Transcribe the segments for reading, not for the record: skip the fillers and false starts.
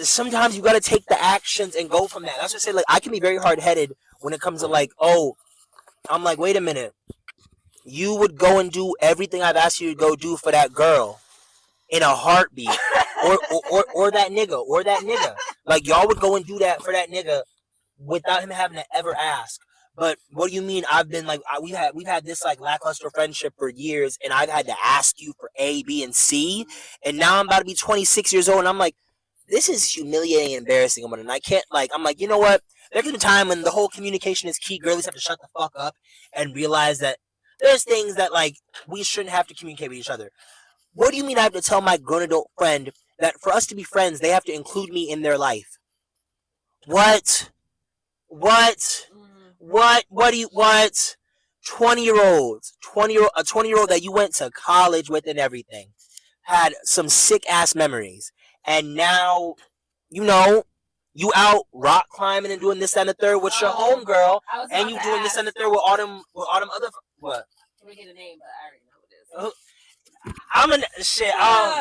Sometimes you gotta take the actions and go from that. That's just say like I can be very hard headed when it comes to like, oh, I'm like, wait a minute, you would go and do everything I've asked you to go do for that girl in a heartbeat, or that nigga. Like y'all would go and do that for that nigga without him having to ever ask. But what do you mean? I've been like we've had this like lackluster friendship for years, and I've had to ask you for A, B, and C, and now I'm about to be 26 years old, and I'm like, this is humiliating and embarrassing. And I can't like I'm like, you know what? There's a time when the whole communication is key. Girlies have to shut the fuck up and realize that there's things that like we shouldn't have to communicate with each other. What do you mean I have to tell my grown adult friend that for us to be friends, they have to include me in their life? What? What? What do you what? 20-year-olds, a 20-year-old that you went to college with and everything, had some sick ass memories, and now, you know, you out rock climbing and doing this and the third with your homegirl, and you doing this and the third with all them other what? Can we get a name? But I already know who it is. I'm an shit.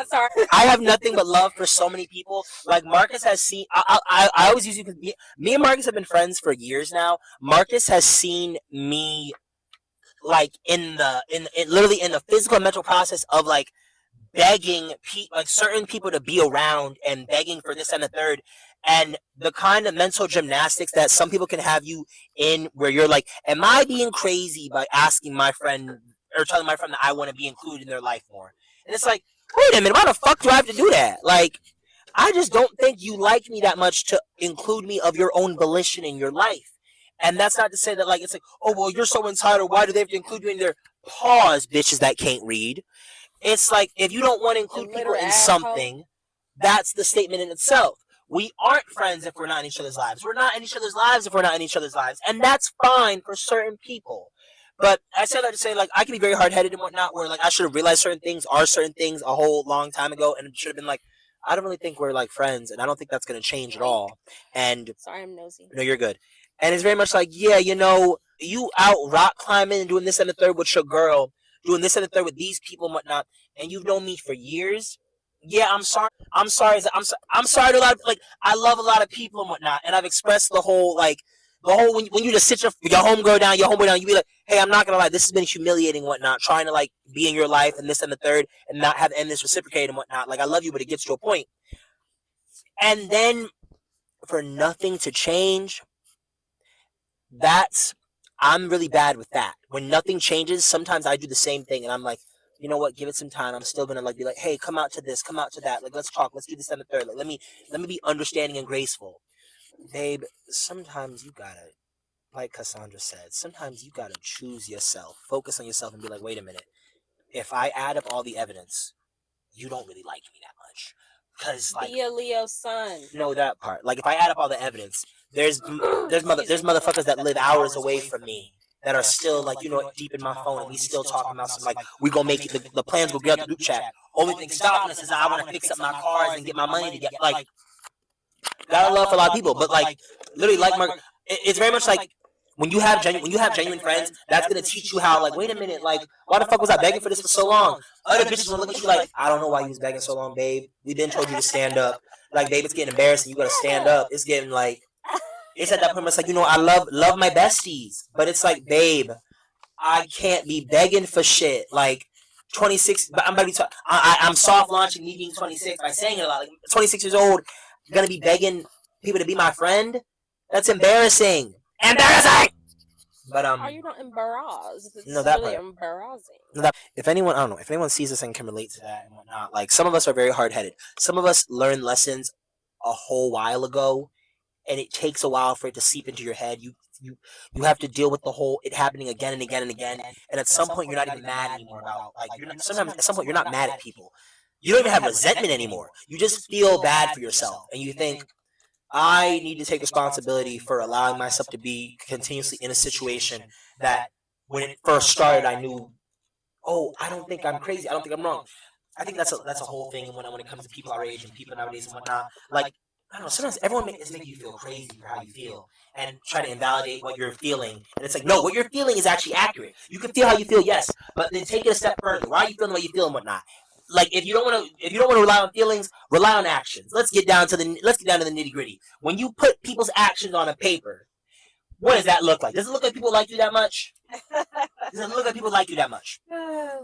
Sorry. I have nothing but love for so many people. Like Marcus has seen. I always use you because me and Marcus have been friends for years now. Marcus has seen me, like in literally in the physical and mental process of like begging like certain people to be around and begging for this and the third, and the kind of mental gymnastics that some people can have you in, where you're like, am I being crazy by asking my friend or telling my friend that I want to be included in their life more? And it's like, wait a minute, why the fuck do I have to do that? Like, I just don't think you like me that much to include me of your own volition in your life. And that's not to say that, like, it's like, oh, well, you're so entitled, why do they have to include you in their pause, bitches that can't read? It's like, if you don't want to include people in something, that's the statement in itself. We aren't friends if we're not in each other's lives. We're not in each other's lives if we're not in each other's lives. And that's fine for certain people. But I said that to say, like, I can be very hard-headed and whatnot, where, like, I should have realized certain things a whole long time ago, and it should have been like, I don't really think we're, like, friends, and I don't think that's going to change at all. And sorry, I'm nosy. No, you're good. And it's very much like, yeah, you know, you out rock climbing and doing this and the third with your girl, doing this and the third with these people and whatnot, and you've known me for years. Yeah, I'm sorry. I'm sorry to a lot of, like, I love a lot of people and whatnot, and I've expressed the whole, like, when you just sit your homegirl down, you be like, hey, I'm not gonna lie, this has been humiliating and whatnot, trying to like be in your life and this and the third, and not have and this reciprocate and whatnot. Like, I love you, but it gets to a point. And then for nothing to change, I'm really bad with that. When nothing changes, sometimes I do the same thing, and I'm like, you know what, give it some time. I'm still gonna like be like, hey, come out to this, come out to that, like, let's talk, let's do this and the third. Like, let me be understanding and graceful. Babe, sometimes you gotta, like Cassandra said, sometimes you gotta choose yourself, focus on yourself, and be like, wait a minute, if I add up all the evidence, you don't really like me that much. Because, like, be a Leo son. No, that part. Like, if I add up all the evidence, there's motherfuckers that live hours away from me that are still, like, you know, deep in my phone, and we still talking about some, like, we gonna make it, the plans will get out the group chat. Only thing stopping us is I want to fix up my cars and get my money to get, like, got a love for a lot of people, but like literally, like it's very much like when you have genuine friends, that's gonna teach you how, like, wait a minute, like, why the fuck was I begging for this for so long? Other bitches will look at you like, I don't know why you was begging so long, babe. We been told you to stand up. Like, babe, it's getting embarrassing. You gotta stand up. It's getting like, it's at that point where it's like, you know, I love my besties, but it's like, babe, I can't be begging for shit. Like, 26, but I'm soft launching me being 26 by saying it a lot. Like, 26 years old, gonna be begging people to be my friend? That's embarrassing. Embarrassing. But are you not embarrassed? It's no, that really part. embarrassing. No, that, if anyone sees this and can relate to that and whatnot, like, some of us are very hard headed. Some of us learned lessons a whole while ago, and it takes a while for it to seep into your head. You have to deal with the whole it happening again and again and again, and at some point you're not even mad anymore about, like, sometimes at some point you're not mad at people. You don't even have resentment anymore. You just feel bad for yourself, and you think, I need to take responsibility for allowing myself to be continuously in a situation that when it first started I knew, oh, I don't think I'm crazy, I don't think I'm wrong. I think that's a whole thing when it comes to people our age and people nowadays and whatnot. Like, I don't know, sometimes everyone is making you feel crazy for how you feel and try to invalidate what you're feeling. And it's like, no, what you're feeling is actually accurate. You can feel how you feel, yes, but then take it a step further. Why are you feeling what you feel and whatnot? like if you don't want to rely on feelings, rely on actions. Let's get down to the nitty gritty. When you put people's actions on a paper, what does that look like? Does it look like people like you that much? Does it look like people like you that much?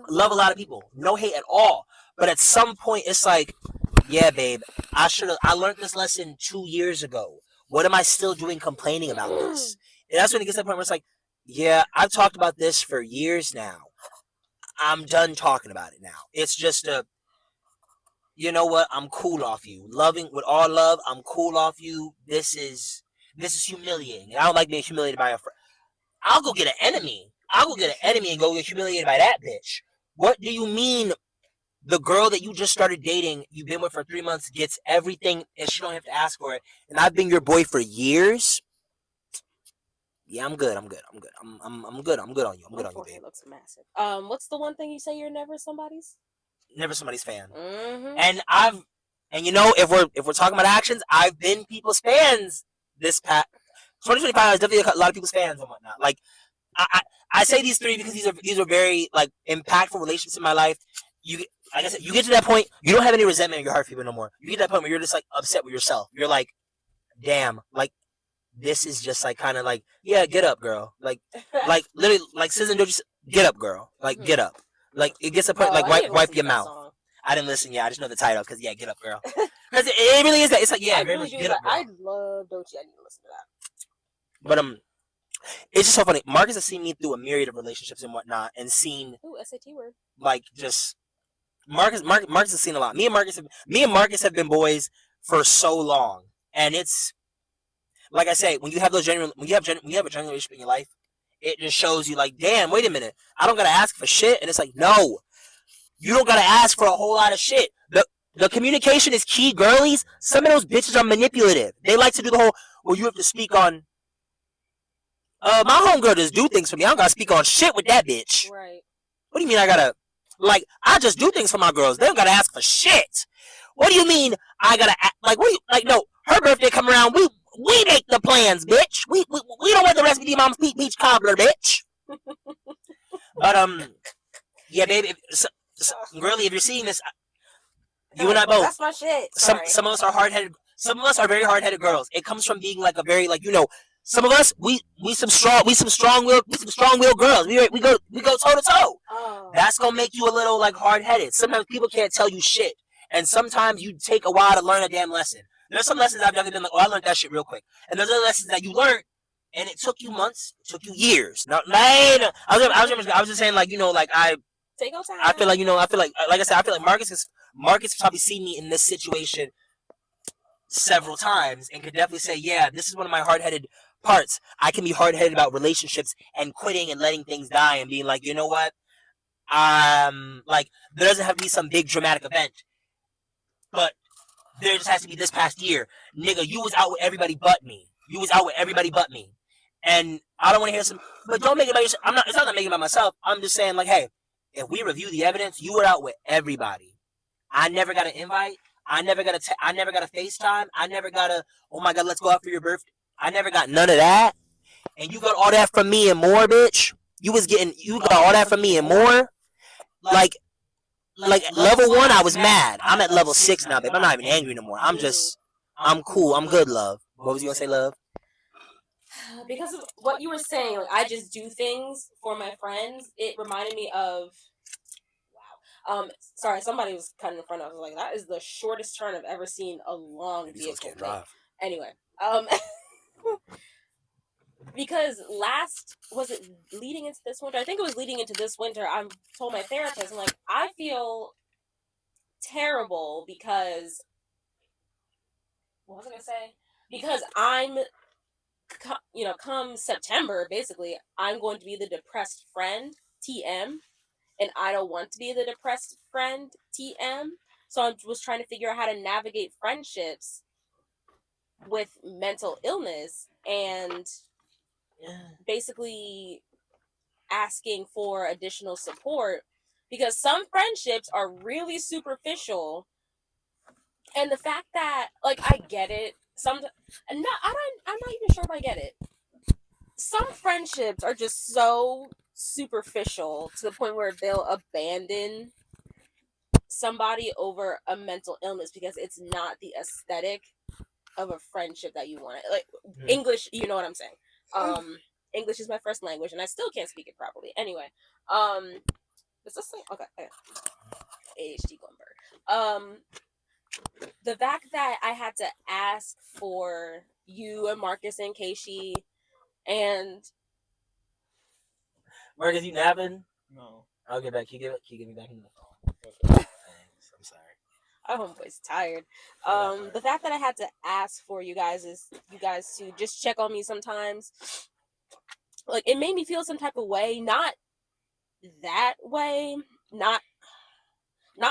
Love a lot of people, no hate at all. But at some point, it's like, yeah, babe, I learned this lesson 2 years ago. What am I still doing complaining about this? And that's when it gets to the point where it's like, yeah, I've talked about this for years now. I'm done talking about it now. It's just you know what? I'm cool off you. Loving with all love, I'm cool off you. This is humiliating. I don't like being humiliated by a friend. I'll go get an enemy. And go get humiliated by that bitch. What do you mean? The girl that you just started dating, you've been with for 3 months, gets everything, and she don't have to ask for it. And I've been your boy for years. Yeah, I'm good. I'm good. I'm good. I'm good. I'm good on you. I'm good on you, babe. Looks massive. What's the one thing you say you're never somebody's? Never somebody's fan. Mm-hmm. And you know, if we're talking about actions, I've been people's fans this past 2025. Is definitely a lot of people's fans and whatnot. Like I say these three because these are very like impactful relationships in my life. You, like I said, you get to that point, you don't have any resentment in your heart for people no more. You get to that point where you're just like upset with yourself. You're like, damn, like this is just like kind of like, yeah, get up, girl. Like literally, like Sis and Doji, get up, girl. Like get up. Like it gets to the point like wipe your mouth. Song. I didn't listen. Yeah, I just know the title because yeah, get up, girl. Because it really is that. It's like yeah, very much get up, girl. I love Doji. I need to listen to that. But it's just so funny. Marcus has seen me through a myriad of relationships and whatnot, and seen SAT word. Like just Marcus has seen a lot. Me and Marcus have been boys for so long, and it's like I say, when you have a genuine relationship in your life, it just shows you like, damn, wait a minute, I don't gotta ask for shit, and it's like, no, you don't gotta ask for a whole lot of shit. The communication is key, girlies. Some of those bitches are manipulative. They like to do the whole, well, you have to speak on. My homegirl just do things for me. I don't gotta speak on shit with that bitch. Right. What do you mean I gotta? Like, I just do things for my girls. They don't gotta ask for shit. What do you mean I gotta like? What do you like? No, her birthday come around. We make the plans, bitch. We don't want the recipe mom's peach cobbler, bitch. But yeah, baby, girly, if you're seeing this, you and I both. That's my shit. Some of us are hard headed. Some of us are very hard headed girls. It comes from being like a very like Some of us we some strong willed girls. We go toe to toe. That's gonna make you a little like hard headed. Sometimes people can't tell you shit, and sometimes you take a while to learn a damn lesson. There's some lessons I've definitely been like, oh, I learned that shit real quick, and there's other lessons that you learned, and it took you months, it took you years. No, I was just saying like I take your time. I feel like like I said, I feel like Marcus probably seen me in this situation several times and could definitely say, yeah, this is one of my hard headed parts. I can be hard headed about relationships and quitting and letting things die and being like, you know what? Like there doesn't have to be some big dramatic event, but there just has to be this past year, nigga. You was out with everybody but me. And I don't want to hear some. But don't make it about yourself. It's not making it about myself. I'm just saying like, hey, if we review the evidence, you were out with everybody. I never got an invite. I never got a FaceTime. I never got a, oh my God, let's go out for your birthday. I never got none of that. And you got all that from me and more, bitch. You got all that from me and more. Like level 1, I was mad. I'm at level 6 now, babe. I'm not even angry no more. I'm cool. I'm good, love. What was you gonna say, love? Because of what you were saying, like I just do things for my friends. It reminded me of, sorry, somebody was cutting in front of us. Like that is the shortest turn I've ever seen a long vehicle. Can't drive. Anyway, because was it leading into this winter? I think it was leading into this winter. I told my therapist, I'm like, I feel terrible because, what was I gonna say? Because come September, basically, I'm going to be the depressed friend, TM, and I don't want to be the depressed friend, TM. So I was trying to figure out how to navigate friendships with mental illness and basically asking for additional support, because some friendships are really superficial, and the fact that like I get it, I'm not even sure if I get it. Some friendships are just so superficial to the point where they'll abandon somebody over a mental illness because it's not the aesthetic of a friendship that you want. Like English, you know what I'm saying. English is my first language and I still can't speak it properly. Anyway, is this thing okay? ADHD Glenberg. The fact that I had to ask for you and Marcus and Keishi and Marcus, you napping? No. I'll get back. Can you get me back in the phone? Thanks. I'm sorry. our homeboy's tired. The fact that I had to ask for you guys to just check on me sometimes, like it made me feel some type of way. Not that way. Not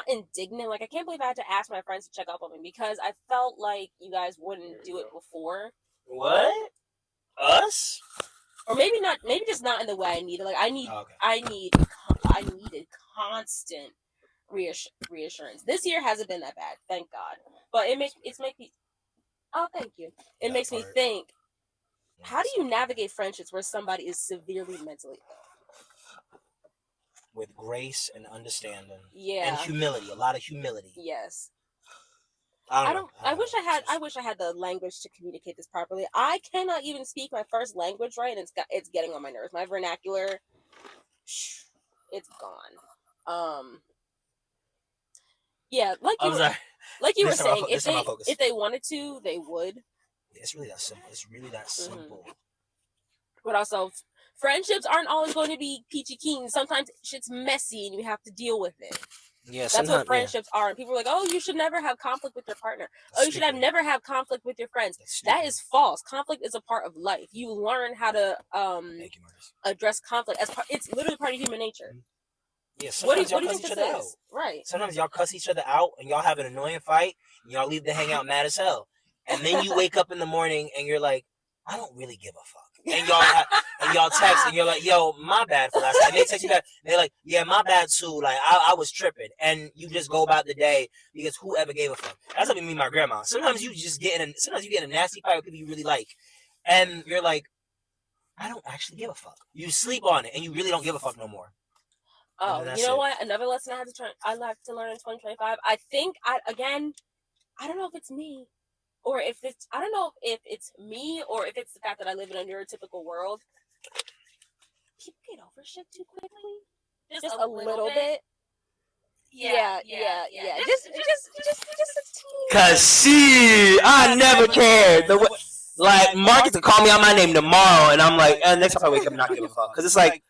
indignant. Like I can't believe I had to ask my friends to check up on me because I felt like you guys wouldn't do it before. What? Us? Or maybe not. Maybe just not in the way I needed. Like I needed constant reassurance. This year hasn't been that bad, thank God. But it makes me. Oh, thank you. It makes me think. How do you navigate friendships where somebody is severely mentally ill? With grace and understanding. Yeah. And humility. A lot of humility. Yes. I wish I had the language to communicate this properly. I cannot even speak my first language right, and it's getting on my nerves. My vernacular, it's gone. Yeah, like you were saying, if they wanted to, they would. Yeah, it's really that simple. It's really that simple. But also, friendships aren't always going to be peachy keen. Sometimes shit's messy, and you have to deal with it. Yeah, that's what friendships are. And people are like, "Oh, you should never have conflict with your partner. You should never have conflict with your friends." That is false. Conflict is a part of life. You learn how to address conflict as it's literally part of human nature. Yeah, sometimes y'all cuss each other out. Right. Sometimes y'all cuss each other out, and y'all have an annoying fight, and y'all leave the hangout mad as hell, and then you wake up in the morning and you're like, "I don't really give a fuck." And y'all text and you're like, "Yo, my bad for last night." And they text you back. They're like, "Yeah, my bad too. Like I was tripping." And you just go about the day because whoever gave a fuck. That's what me and my grandma. Sometimes you get in a nasty fight with people you really like, and you're like, "I don't actually give a fuck." You sleep on it and you really don't give a fuck no more. Oh, you know what? Another lesson I have to learn in 2025. I think I don't know if it's me. Or if it's, I don't know if it's me or if it's the fact that I live in a neurotypical world. People get over shit too quickly. Just a little bit. Yeah. Just a teeny. Cause I never cared. Like Marcus can call me out my name tomorrow, and I'm like, next time I wake up, I'm not giving a fuck. Cause it's like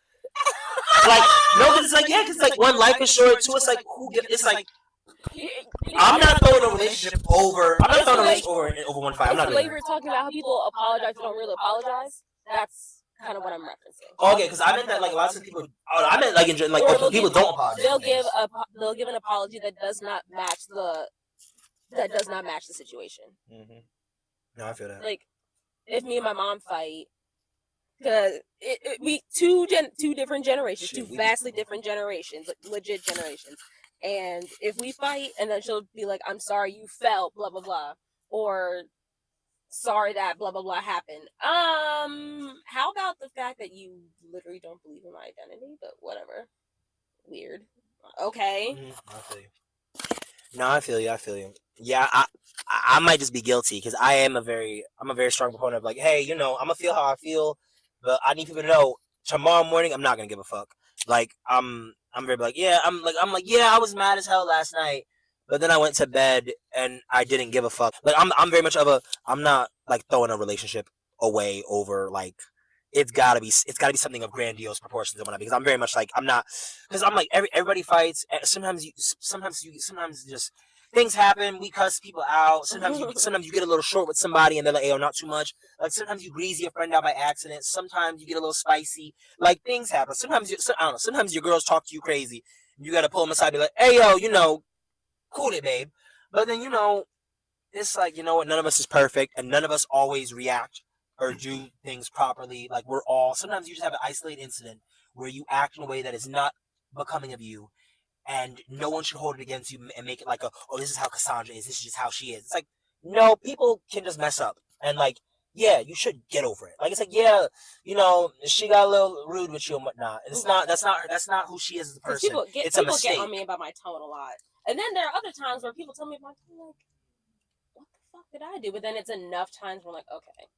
no, cause it's like cause it's like one, life is short. Two, it's like it's like. I'm not throwing a relationship over. I'm not throwing a relationship over one fight. I'm not doing that. You were talking about how people apologize but don't really apologize. That's kind of what I'm referencing. Okay, because I meant that like a lot of people. I meant like people don't apologize. They'll give an apology that does not match the situation. Mm-hmm. No, I feel that. Like if me and my mom fight, because we two different generations, two vastly different generations, like legit generations. And if we fight, and then she'll be like, "I'm sorry you fell, blah blah blah," or "Sorry that blah blah blah happened." How about the fact that you literally don't believe in my identity? But whatever. Weird. Okay. I feel you. No, I feel you. Yeah, I might just be guilty because I'm a very strong proponent of like, hey, I'm gonna feel how I feel, but I need people to know tomorrow morning I'm not gonna give a fuck. Like I'm very like, yeah, I'm like, yeah, I was mad as hell last night, but then I went to bed and I didn't give a fuck. Like I'm very much I'm not like throwing a relationship away over like it's gotta be something of grandiose proportions and whatnot, because I'm very much like I'm not, because I'm like everybody fights. Sometimes just things happen. We cuss people out. Sometimes you get a little short with somebody and they're like, "Hey, not too much." Like sometimes you grease your friend out by accident. Sometimes you get a little spicy. Like things happen. Sometimes I don't know. Sometimes your girls talk to you crazy. And you gotta pull them aside, and be like, "Hey, yo, cool it, babe." But then it's like, what? None of us is perfect, and none of us always react or do things properly. Like sometimes you just have an isolated incident where you act in a way that is not becoming of you. And no one should hold it against you and make it like this is how Cassandra is. This is just how she is. It's like, no, people can just mess up. And like, yeah, you should get over it. Like, it's like, yeah, she got a little rude with you and whatnot. And that's not who she is as a person. It's a mistake. People get on me about my tone a lot. And then there are other times where people tell me about it, I'm like, what the fuck did I do? But then it's enough times where I'm like, okay,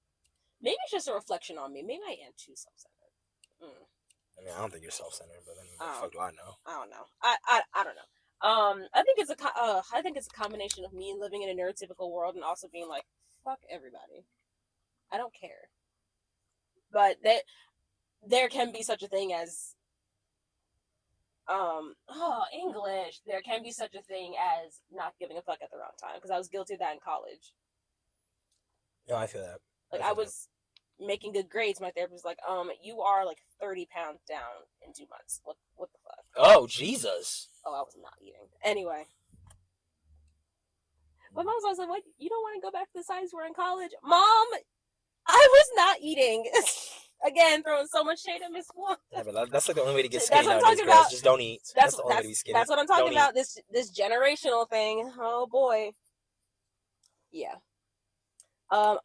maybe it's just a reflection on me. Maybe I am too self-centered. I mean, I don't think you're self-centered, but then what the fuck do I know? I don't know. I don't know. I think it's a combination of me living in a neurotypical world and also being like, fuck everybody. I don't care. But there can be such a thing as English. There can be such a thing as not giving a fuck at the wrong time, because I was guilty of that in college. No, I feel that. Like I was making good grades. My therapist was like, you are like 30 pounds down in 2 months. What the fuck? Oh, Jesus. Oh, I was not eating. Anyway. My mom was always like, what? You don't want to go back to the size you were in college? Mom, I was not eating. Again, throwing so much shade at Miss One. Yeah, but that's like the only way to get skinny That's what I'm nowadays, talking girls. about. Just don't eat. That's the only way to be skinny. That's what I'm talking Don't about. This generational thing. Oh boy. Yeah. I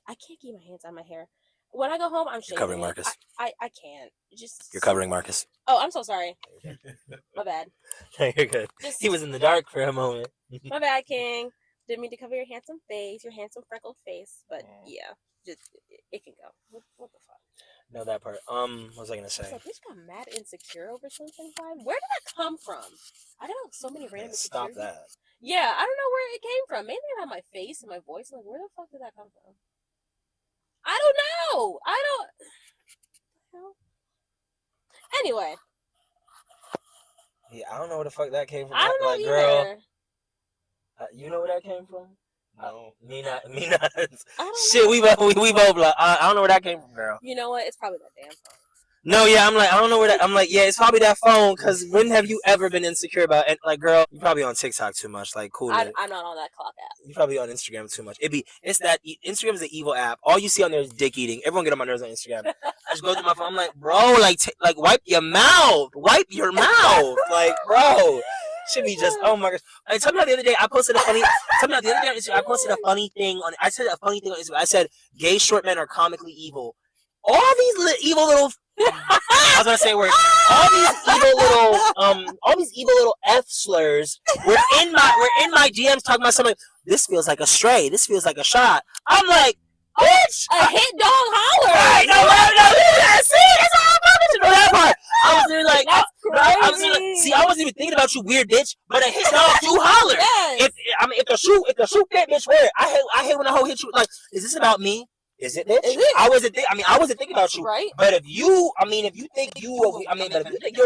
can't keep my hands on my hair. When I go home, I'm shaving. You're covering Marcus. I can't. Just. You're covering Marcus. Oh, I'm so sorry. My bad. You're good. He was in the dark for a moment. My bad, King. Didn't mean to cover your handsome face, your handsome freckled face, but yeah, just it can go. What the fuck? No, that part. What was I gonna say? So bitch got mad insecure over something. Where did that come from? I got so many random. Stop that. Yeah, I don't know where it came from. Mainly around my face and my voice. Like, where the fuck did that come from? I don't know. Anyway. Yeah, I don't know where the fuck that came from. I don't know either. Girl, you know where that came from? No. Me not. Shit, we both like, I don't know where that came from, girl. You know what? It's probably that damn phone. No, yeah, I'm like, I don't know where that. I'm like, yeah, it's probably that phone. Cause when have you ever been insecure about? And like, girl, you probably on TikTok too much. Like, cool. I'm not on that clock app. You probably on Instagram too much. It's that Instagram is an evil app. All you see on there is dick eating. Everyone get on my nerves on Instagram. I just go through my phone. I'm like, bro, like wipe your mouth. Wipe your mouth. Like, bro. Should be just, oh my gosh. I told me the other day I posted a funny. I posted a funny thing on. I said a funny thing on Instagram. I said gay short men are comically evil. All these evil little. I was gonna say words. All these evil little F slurs were in my DMs talking about something. This feels like a stray. This feels like a shot. I'm like, bitch, a hit dog holler. Right? No, that's it. That's all I'm talking to. That part. I was really like, that's crazy. I wasn't even thinking about you, weird bitch. But a hit dog do holler. Yes. If the shoe fit, bitch, wear it. I hate when a hoe hits you. Like, is this about me? Is it, bitch? I wasn't thinking about you. Right. But if you think you're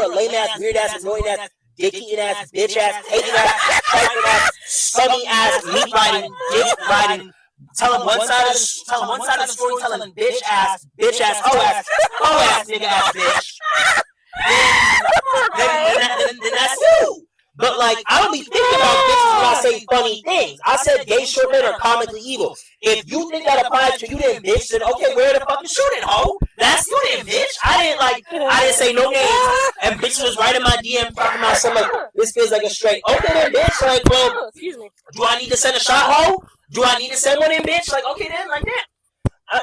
a lame ass, weird ass, annoying ass, dick eating ass, bitch ass, hating ass, trifling ass, scummy ass, meat riding, dick riding, telling one side of the story, telling bitch ass, hoe ass, nigga ass, bitch. Then that's you. But like, I don't be thinking about bitches when I say funny things. I said gay short men are comically evil. If you think that applies to you, then bitch, then okay, where the fuck you shooting, hoe? That's you then, bitch. I didn't say no names. And bitches was right in my DM talking about something like, this feels like a straight. Okay then, bitch. Like, well, excuse me. Do I need to send a shot, hoe? Do I need to send one in, bitch? Like, okay then, like that.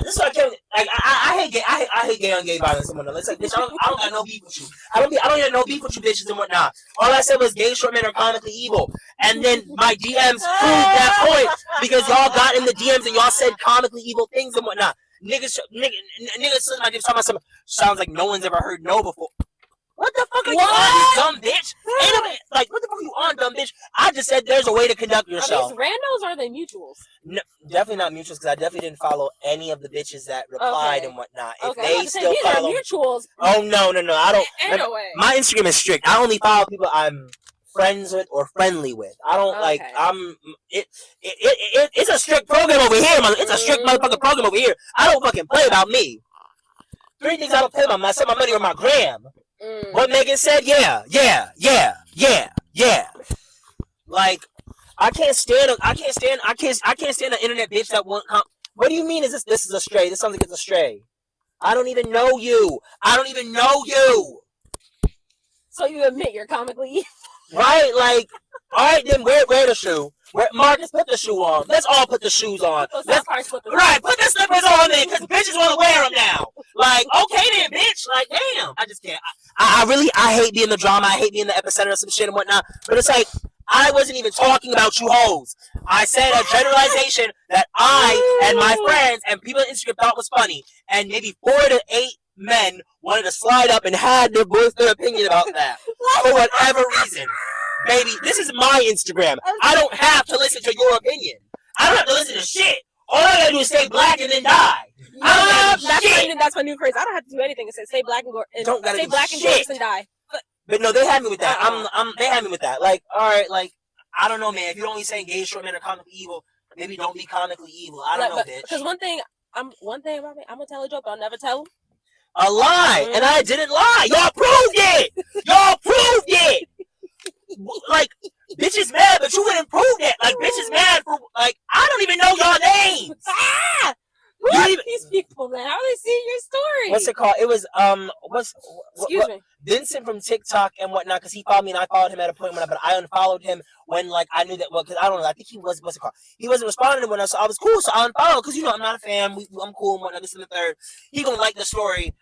This is what I can't. Like, I hate gay on gay violence and whatnot. It's like, bitch, I don't got no beef with you. I don't have no beef with you bitches and whatnot. All I said was gay short men are comically evil. And then my DMs proved that point because y'all got in the DMs and y'all said comically evil things and whatnot. Niggas said my DMs talking about something sounds like no one's ever heard no before. What the fuck are you on, you dumb bitch? Like, what the fuck are you on, dumb bitch? I just said there's a way to conduct yourself. Are these randos or are they mutuals? No, definitely not mutuals, because I definitely didn't follow any of the bitches that replied and whatnot. If they still follow mutuals. Oh no, I don't. Anyway. My Instagram is strict. I only follow people I'm friends with or friendly with. I don't it's a strict program over here, it's a strict motherfucking program over here. I don't fucking play about me. 3 things I don't play about: I set my money on my gram. What Megan said, yeah. Like, I can't stand an internet bitch that won't come. What do you mean? This is a stray? This sounds like it's a stray. I don't even know you. So you admit you're comically evil, right? Like, all right, then wear the shoe. Marcus, put the shoe on. Let's all put the shoes on. Put the slippers on then, because bitches want to wear them now. Like, okay then, bitch. Like, damn. I just can't. I hate being the drama. I hate being the epicenter of some shit and whatnot. But it's like, I wasn't even talking about you hoes. I said a generalization that I and my friends and people on Instagram thought was funny, and maybe 4 to 8 men wanted to slide up and had their voice their opinion about that for whatever reason. Baby, this is my Instagram. I don't have to listen to your opinion. I don't have to listen to shit. All I gotta do is stay black and then die. That's my new phrase. I don't have to do anything. It says stay black and gorgeous and die. But no, they had me with that. They had me with that. Like, all right, like, I don't know, man. If you're only saying gay short men are comically evil, maybe don't be comically evil. I don't know, bitch. Because one thing about me, I'm gonna tell a joke, but I'll never tell a lie, and I didn't lie. Y'all proved it. Y'all proved it. Like, bitch is mad, but you wouldn't prove that. Like, bitch is mad for, like, I don't even know y'all names. Who are these people, man? How are they seeing your story? What's it called? It was Excuse me. Vincent from TikTok and whatnot, because he followed me and I followed him at a point when but I unfollowed him when, like, I knew that, well, because I don't know, I think he was, what's it called? He wasn't responding when so I was cool, so I unfollowed, because, you know, I'm not a fan, I'm cool and whatnot, this and the third. He gonna like the story.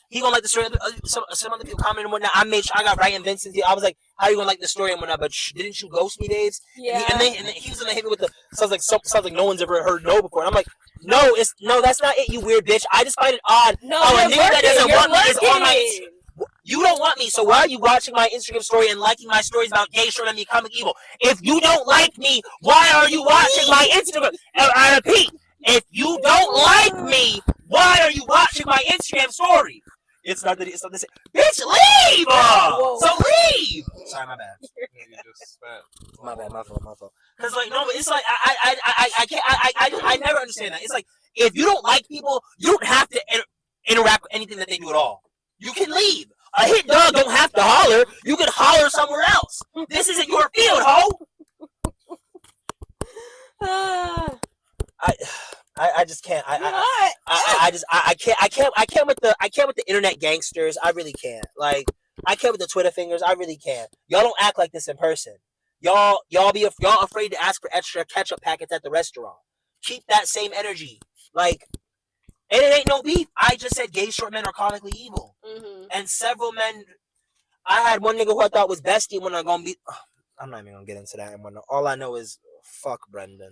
He gonna like the story. Some other people commented and whatnot. I made sure I got right in Vincent. I was like, "How you gonna like the story and whatnot?" But didn't you ghost me, babes? Yeah. And then he was gonna hit me with the sounds like no one's ever heard no before. And I'm like, no, that's not it, you weird bitch. I just find it odd. No, a nigga that doesn't want me is on my Instagram. You don't want me, so why are you watching my Instagram story and liking my stories about gay short and me comic evil? If you don't like me, why are you watching my Instagram? I repeat, if you don't like me, why are you watching my Instagram story? It's not the same. Bitch, leave! So leave! Sorry, my bad. My bad, my fault. Because, like, no, but it's like, I never understand that. It's like, if you don't like people, you don't have to interact with anything that they do at all. You can leave. A hit dog don't have to holler. You can holler somewhere else. This isn't your field, ho! I just can't. I can't with the internet gangsters. I really can't. Like, I can't with the Twitter fingers. I really can't. Y'all don't act like this in person. Y'all afraid to ask for extra ketchup packets at the restaurant. Keep that same energy. Like, and it ain't no beef. I just said gay short men are comically evil. Mm-hmm. And several men. I had one nigga who I thought was bestie when I'm gonna be. I'm not even gonna get into that. And all I know is fuck Brendan.